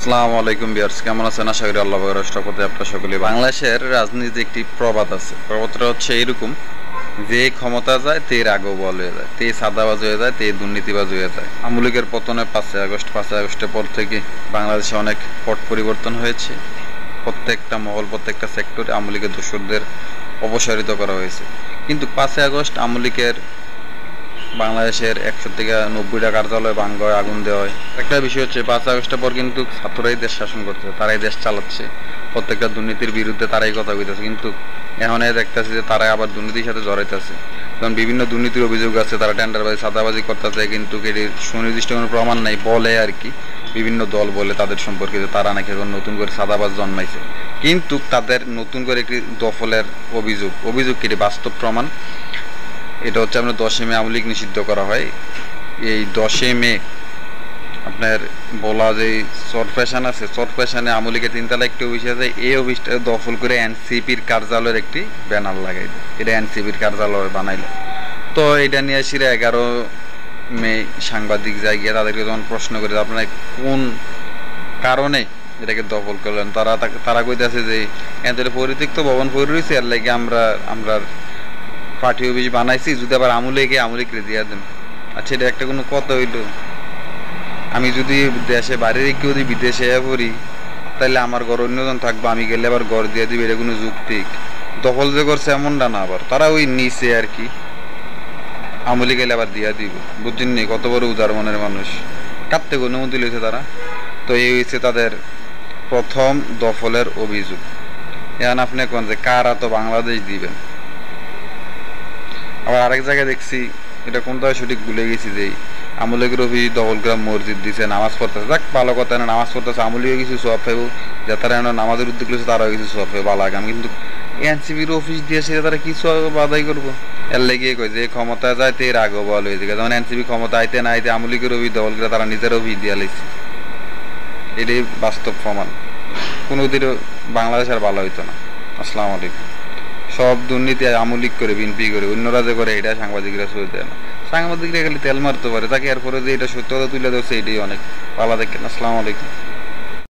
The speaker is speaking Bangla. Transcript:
আসসালামু আলাইকুম ভিউয়ার্স, কেমন আছেন? আশা করি আল্লাহ পাকের রাষ্ট্রপতি আপনারা সকলে। বাংলাদেশের রাজনীতিতে একটি প্রবাদ আছে। প্রবাদটা হচ্ছে এইরকম, যে ক্ষমতা যায় তে রাঘব বল হয়ে যায়, তে সাদাবাজ হয়ে যায়, তে দুর্নীতিবাজ হয়ে যায়। আওয়ামী লীগের পতনে 5ই আগস্টের পর থেকে বাংলাদেশে অনেক পট পরিবর্তন হয়েছে। প্রত্যেকটা মহল, প্রত্যেকটা সেক্টরে আওয়ামী লীগের দোসরদের অপসারিত করা হয়েছে। কিন্তু 5ই আগস্ট আওয়ামী লীগের বাংলাদেশের 100 থেকে 90টা কার্যালয় ভাঙা হয়, আগুন দেওয়া হয়। একটা বিষয় হচ্ছে 5ই আগস্টের পর কিন্তু ছাত্ররাই দেশ শাসন করছে, তারাই দেশ চালাচ্ছে, প্রত্যেকটা দুর্নীতির বিরুদ্ধে তারাই কথা কইতেছে। কিন্তু এখন দেখতেছে যে তারাই আবার দুর্নীতির সাথে জড়াইতেছে। কারণ বিভিন্ন দুর্নীতির অভিযোগ আছে, তারা টেন্ডারবাজি সাদাবাজি করতেছে, কিন্তু এটির সুনির্দিষ্ট কোনো প্রমাণ নাই, বলে আর কি। বিভিন্ন দল বলে তাদের সম্পর্কে যে তারা নাকি এখন নতুন করে সাদাবাজ জন্মাইছে, কিন্তু তাদের নতুন করে একটি দফলের অভিযোগ কি বাস্তব প্রমাণ। এটা হচ্ছে আপনার 10ই মে আওয়ামী লীগ নিষিদ্ধ করা হয়। এই 10ই মে আপনার বলা যে শর্ট ফ্যাশন আছে, শর্ট ফ্যাশনে আওয়ামী লীগের 3 তলা একটি অফিস আছে, এই অফিসটা দখল করে এনসিপির কার্যালয়ের একটি ব্যানার লাগাই দেয়, এটা এনসিপির কার্যালয় বানাইলো। তো এটা নিয়ে আসি 11 মে সাংবাদিক যায় গিয়ে তাদেরকে যখন প্রশ্ন করে আপনারা কোন কারণে এটাকে দখল করলেন, তারা কইতেছে যে এদের পরিত্যক্ত ভবন পড়ে রয়েছে, এর লাগে আমরা পার্টি অফিস বানাইছি, যদি আবার আমুলিকে দিয়া দেন। আচ্ছা, এটা একটা কোনো কথা হইল? আমি যদি দেশে বাইরে রেখে যদি বিদেশে পড়ি, তাহলে আমার ঘর অন্যজন থাকবো, আমি গেলে আবার ঘর দিয়ে দিবে, এটা কোনো যুক্তিক? দখল যে করছে এমনটা না, আবার তারা ওই নিচে আর কি, আমলি গেলে আবার দিয়া দিব। বুঝছেন নি কত বড় উদার মনের মানুষ, কাঁদতে অনুমতি লইছে তারা। তো এই হচ্ছে তাদের প্রথম দফলের অভিযোগ। এখন আপনি কোন যে কারা তো বাংলাদেশ দিবেন। আবার আরেক জায়গায় দেখছি, এটা কোনটা সঠিক ভুলে গেছি, যে আমলিগের অফিস দখল করে মসজিদ দিছে, নামাজ পড়তেছে। যাক, ভালো কথা, না নামাজ পড়তেছে, আমলিও কিছু সব পাইব, যে তারা নামাজের উদ্যোগ রয়েছে তারাও কিছু সব পাইব, ভালো আগাম। কিন্তু এনসিপির অফিস দিয়েছে, তারা কিছু আদায় করবো? এর লেগে কয় যে ক্ষমতা যায় তে রাগও বল হয়ে যায়। যেমন এনসিপি ক্ষমতা আইতে না আইতে আমলিগের অফিস দখল করে তারা নিজের অফিস দিয়া লাইছে, এটাই বাস্তব প্রমাণ। কোনোদিনও বাংলাদেশ আর ভালো হইতো না। আসসালামু আলাইকুম। সব দুর্নীতি আওয়ামী লীগ করে, বিএনপি করে, অন্যরা যে করে, এটা সাংবাদিকরা সই দেয় না। সাংবাদিকরা খালি তেল মারতে পারে, তাকে এরপরে যে এটা সত্য কথা তুলে ধরছে, এটাই অনেক। ভালো দেখেন। আসসালামু আলাইকুম।